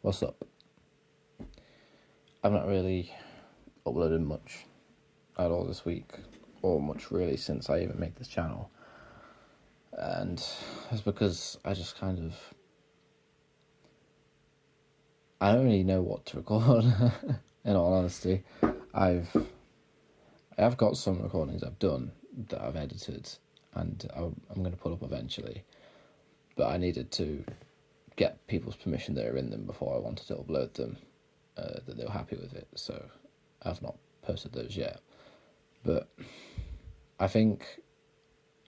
What's up? I've not really uploaded much at all this week, or much really since I even made this channel. And it's because I just I don't really know what to record, in all honesty. I have got some recordings I've done that I've edited and I'm going to put up eventually. But I needed to get people's permission that are in them before I wanted to upload them, that they were happy with it. So I've not posted those yet. But I think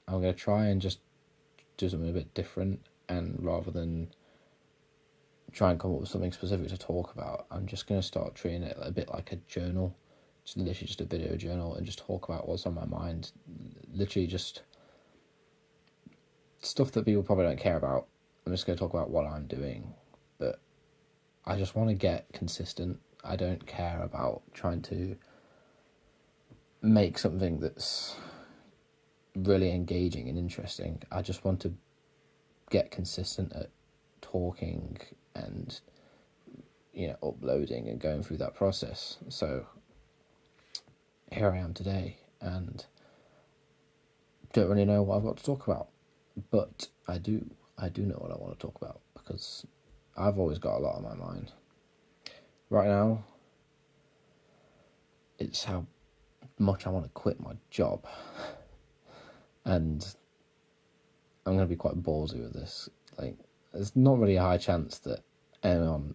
I'm going to try and just do something a bit different, and rather than try and come up with something specific to talk about, I'm just going to start treating it a bit like a journal. Just literally just a video journal, and just talk about what's on my mind. Literally just stuff that people probably don't care about. I'm just going to talk about what I'm doing. But I just want to get consistent. I don't care about trying to make something that's really engaging and interesting. I just want to get consistent at talking and, uploading and going through that process. So here I am today, and don't really know what I've got to talk about, but I do know what I want to talk about, because I've always got a lot on my mind. Right now, it's how much I want to quit my job. And I'm going to be quite ballsy with this. There's not really a high chance that anyone,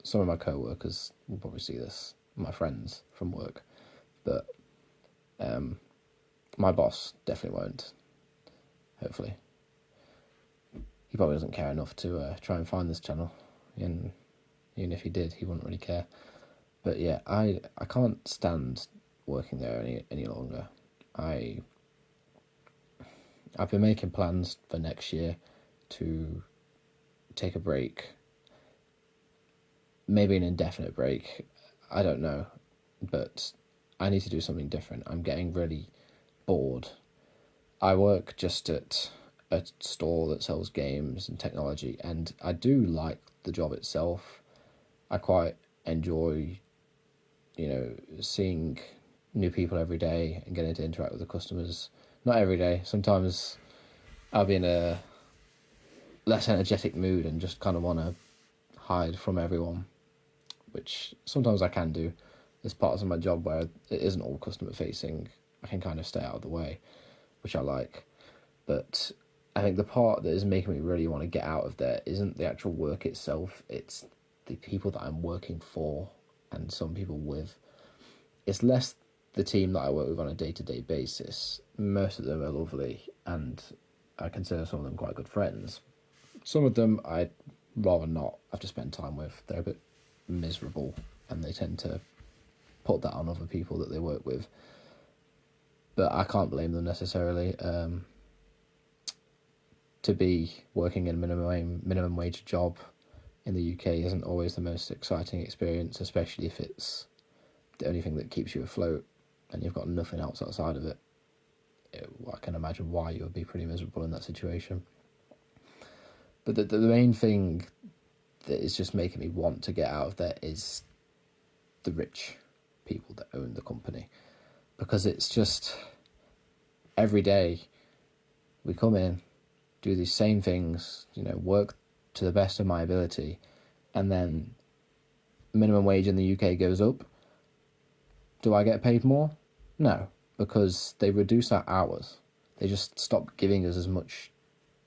some of my co-workers will probably see this, my friends from work, but my boss definitely won't, hopefully. He probably doesn't care enough to try and find this channel, and even if he did, he wouldn't really care. But yeah, I can't stand working there any longer. I've been making plans for next year to take a break, maybe an indefinite break, I don't know, but I need to do something different. I'm getting really bored. I work just at a store that sells games and technology, and I do like the job itself. I quite enjoy, seeing new people every day and getting to interact with the customers. Not every day. Sometimes I'll be in a less energetic mood and just kind of want to hide from everyone, which sometimes I can do. There's parts of my job where it isn't all customer facing. I can kind of stay out of the way, which I like. But I think the part that is making me really want to get out of there isn't the actual work itself. It's the people that I'm working for and some people with. It's less the team that I work with on a day-to-day basis. Most of them are lovely, and I consider some of them quite good friends. Some of them I'd rather not have to spend time with. They're a bit miserable, and they tend to put that on other people that they work with. But I can't blame them necessarily. To be working in a minimum wage job in the UK isn't always the most exciting experience, especially if it's the only thing that keeps you afloat and you've got nothing else outside of it. I can imagine why you would be pretty miserable in that situation. But the main thing that is just making me want to get out of there is the rich people that own the company. Because it's just, every day we come in, do these same things, work to the best of my ability, and then minimum wage in the UK goes up. Do I get paid more? No, because they reduce our hours. They just stop giving us as much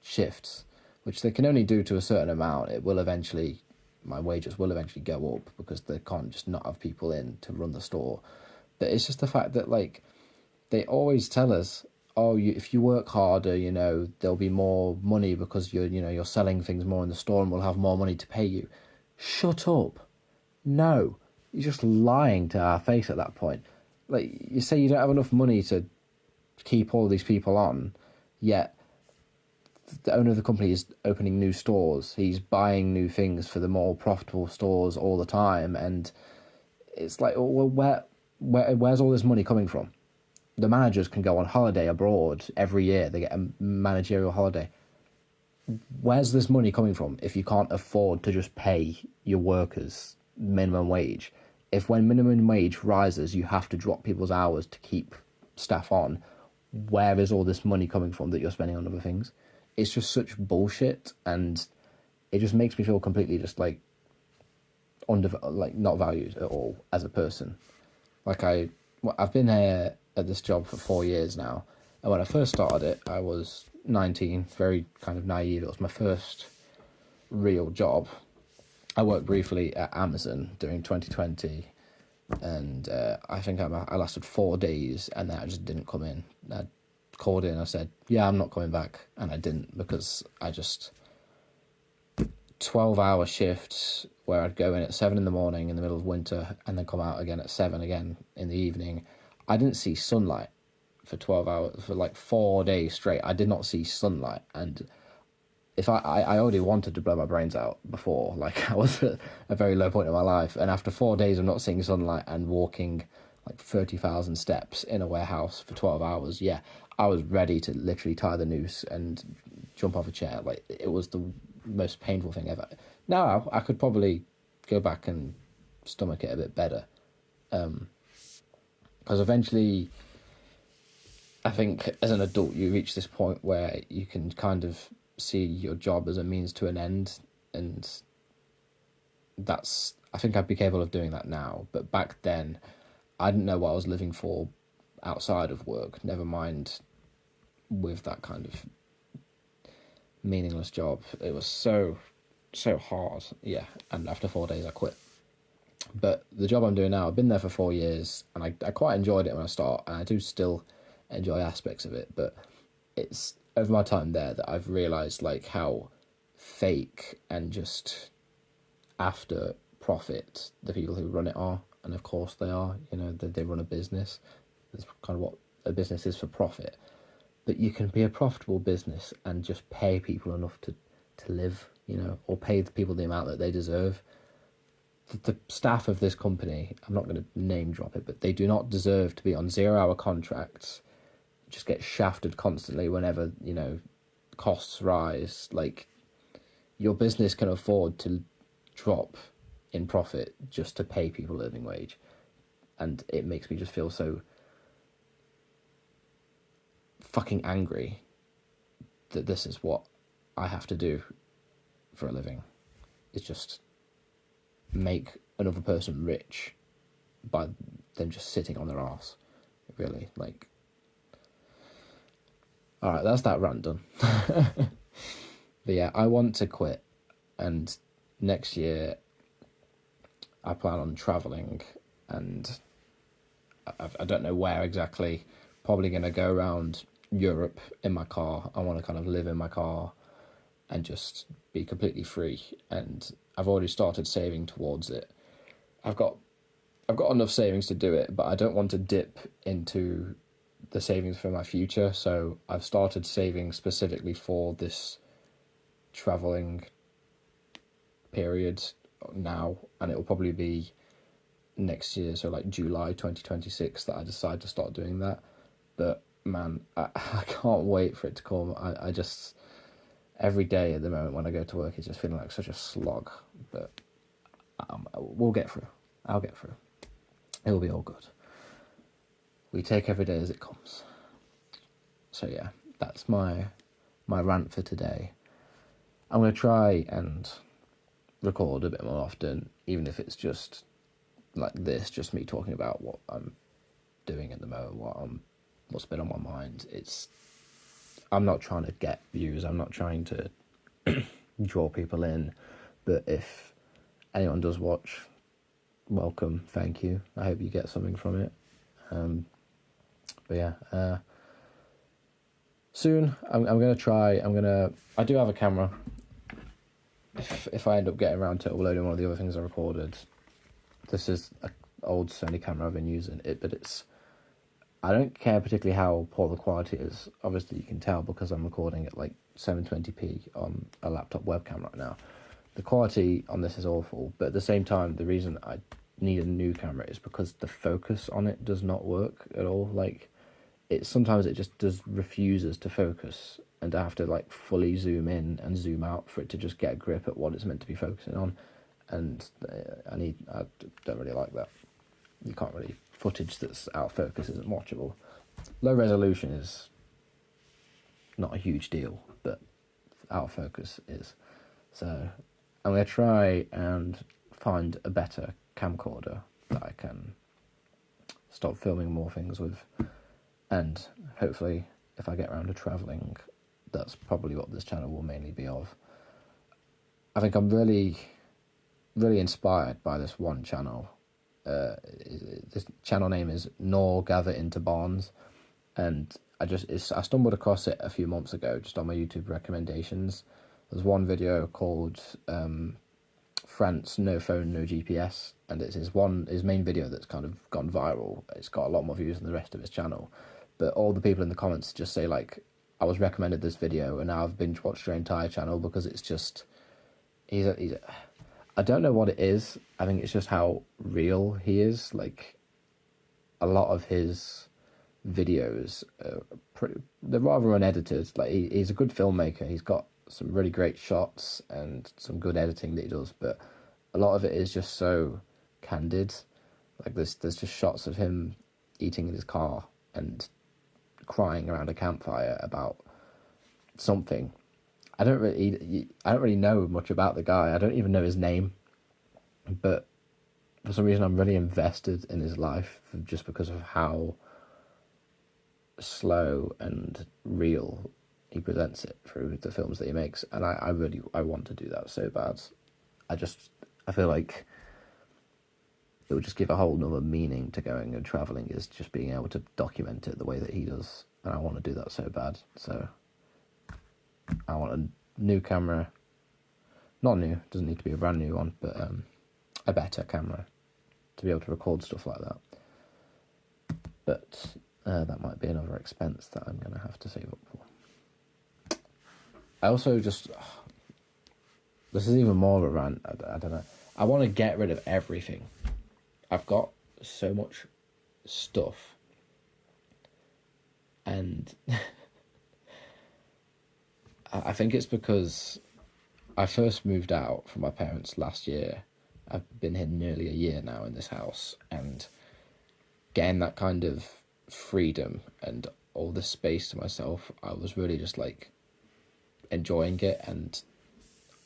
shifts, which they can only do to a certain amount. My wages will eventually go up, because they can't just not have people in to run the store. But it's just the fact that, they always tell us, if you work harder, there'll be more money because you're selling things more in the store and we'll have more money to pay you. Shut up. No. You're just lying to our face at that point. You say you don't have enough money to keep all these people on, yet the owner of the company is opening new stores. He's buying new things for the more profitable stores all the time, and it's like, well, where's all this money coming from? The managers can go on holiday abroad every year. They get a managerial holiday. where's this money coming from if you can't afford to just pay your workers minimum wage? If when minimum wage rises, you have to drop people's hours to keep staff on, where is all this money coming from that you're spending on other things? It's just such bullshit, and it just makes me feel completely just like not valued at all as a person. Like I've been here at this job for 4 years now, and when I first started it, I was 19, very kind of naive. It was my first real job. I worked briefly at Amazon during 2020, and I think I lasted 4 days, and then I just didn't come in. I called in, I said, yeah, I'm not coming back, and I didn't, because 12-hour shifts where I'd go in at 7 in the morning in the middle of winter and then come out again at 7 again in the evening. I didn't see sunlight for 12 hours, for like 4 days straight. I did not see sunlight, and if I already wanted to blow my brains out before, like I was at a very low point in my life, and after 4 days of not seeing sunlight and walking like 30,000 steps in a warehouse for 12 hours, yeah, I was ready to literally tie the noose and jump off a chair. Like, it was the most painful thing ever. Now I could probably go back and stomach it a bit better, because eventually I think as an adult you reach this point where you can kind of see your job as a means to an end, and I think I'd be capable of doing that now, but back then I didn't know what I was living for outside of work, never mind with that kind of meaningless job. It was so hard, yeah, and after 4 days I quit. But the job I'm doing now, I've been there for 4 years, and I quite enjoyed it when I started, and I do still enjoy aspects of it, but it's over my time there that I've realised like how fake and just after profit the people who run it are. And of course they are, they run a business. That's kind of what a business is, for profit. But you can be a profitable business and just pay people enough to live, or pay the people the amount that they deserve. The staff of this company, I'm not going to name drop it, but they do not deserve to be on 0-hour contracts, just get shafted constantly whenever, costs rise. Like, your business can afford to drop in profit just to pay people living wage. And it makes me just feel so fucking angry that this is what I have to do for a living. It's just make another person rich by them just sitting on their arse. Really, like... Alright, that's that rant done. But yeah, I want to quit, and next year I plan on travelling, and I don't know where exactly. Probably going to go around Europe in my car. I want to kind of live in my car and just be completely free, and I've already started saving towards it. I've got enough savings to do it, but I don't want to dip into the savings for my future, so I've started saving specifically for this travelling period now, and it will probably be next year, so like July 2026, that I decide to start doing that. But man, I can't wait for it to come. I just, every day at the moment when I go to work, it's just feeling like such a slog, but we'll get through. I'll get through. It will be all good. We take every day as it comes. So yeah, that's my rant for today. I'm going to try and record a bit more often, even if it's just like this, just me talking about what I'm doing at the moment, what's been on my mind. I'm not trying to get views, I'm not trying to draw people in, but if anyone does watch, welcome, thank you. I hope you get something from it. But yeah, soon I'm going to try, I do have a camera. If I end up getting around to uploading one of the other things I recorded, this is an old Sony camera I've been using, but I don't care particularly how poor the quality is. Obviously you can tell because I'm recording at like 720p on a laptop webcam right now. The quality on this is awful, but at the same time, the reason I need a new camera is because the focus on it does not work at all. Like, sometimes it just refuses to focus, and I have to like fully zoom in and zoom out for it to just get a grip at what it's meant to be focusing on, and I don't really like that. You can't really, footage that's out of focus isn't watchable. Low resolution is not a huge deal, but out of focus is. So I'm going to try and find a better camcorder that I can start filming more things with, and hopefully if I get around to travelling, that's probably what this channel will mainly be of. I think I'm really inspired by this one channel. This channel name is Nor Gather Into Barns, and I stumbled across it a few months ago just on my YouTube recommendations. There's one video called France No Phone No GPS, and it's his main video that's kind of gone viral. It's got a lot more views than the rest of his channel, but all the people in the comments just say like, I was recommended this video and now I've binge watched your entire channel, because it's just I don't know what it is. I think it's just how real he is. Like, a lot of his videos they're rather unedited. Like, he's a good filmmaker. He's got some really great shots and some good editing that he does, but a lot of it is just so candid. Like, there's just shots of him eating in his car and crying around a campfire about something. I don't really know much about the guy. I don't even know his name, but for some reason I'm really invested in his life just because of how slow and real he presents it through the films that he makes, and I want to do that so bad. I feel like it would just give a whole nother meaning to going and travelling, is just being able to document it the way that he does, and I want to do that so bad. So I want a new camera, not new, doesn't need to be a brand new one, but a better camera to be able to record stuff like that. But that might be another expense that I'm going to have to save up for. I also this is even more of a rant, I don't know. I want to get rid of everything. I've got so much stuff, and I think it's because I first moved out from my parents last year. I've been here nearly a year now in this house, and getting that kind of freedom and all this space to myself, I was really just like enjoying it, and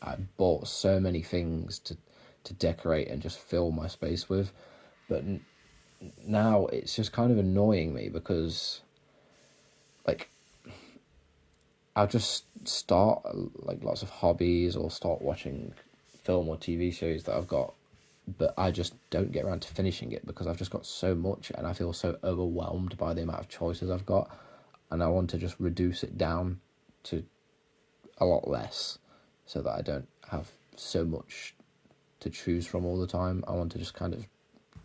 I bought so many things to decorate and just fill my space with. But now it's just kind of annoying me, because like I'll just start like lots of hobbies or start watching film or TV shows that I've got, but I just don't get around to finishing it because I've just got so much and I feel so overwhelmed by the amount of choices I've got, and I want to just reduce it down to a lot less so that I don't have so much to choose from all the time. I want to just kind of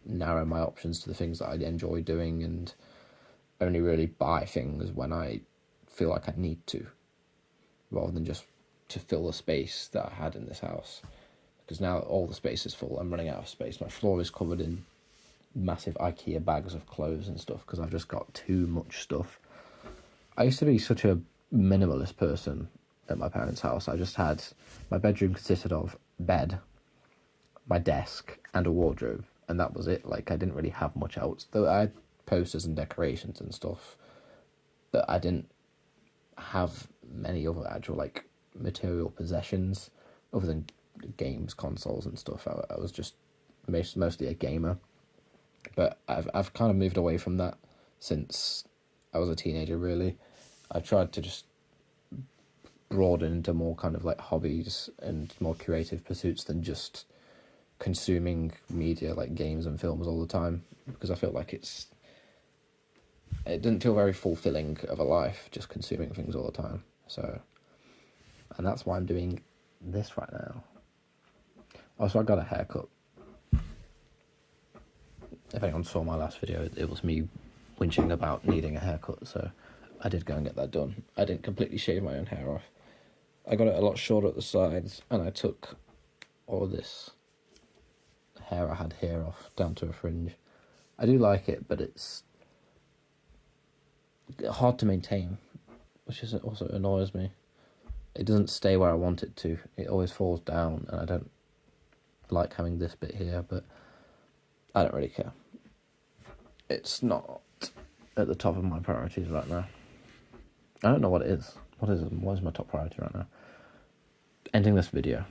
narrow my options to the things that I enjoy doing and only really buy things when I feel like I need to, rather than just to fill the space that I had in this house. Because now all the space is full, I'm running out of space. My floor is covered in massive IKEA bags of clothes and stuff because I've just got too much stuff. I used to be such a minimalist person at my parents' house. I just had, my bedroom consisted of bed, my desk, and a wardrobe, and that was it. Like, I didn't really have much else. Though I had posters and decorations and stuff, but I didn't have many other actual like material possessions other than games, consoles and stuff. I was just mostly a gamer, but I've kind of moved away from that since I was a teenager, really. I tried to just broaden into more kind of like hobbies and more creative pursuits than just consuming media like games and films all the time, because I feel like it didn't feel very fulfilling of a life just consuming things all the time. So, and that's why I'm doing this right now. Also, I got a haircut. If anyone saw my last video, it was me whinging about needing a haircut, so I did go and get that done. I didn't completely shave my own hair off. I got it a lot shorter at the sides, and I took all this hair I had here off down to a fringe. I do like it, but it's hard to maintain which is also annoys me. It doesn't stay where I want it to. It always falls down, and I don't like having this bit here, but I don't really care. It's not at the top of my priorities right now. I don't know what it is. What is my top priority right now? Ending this video.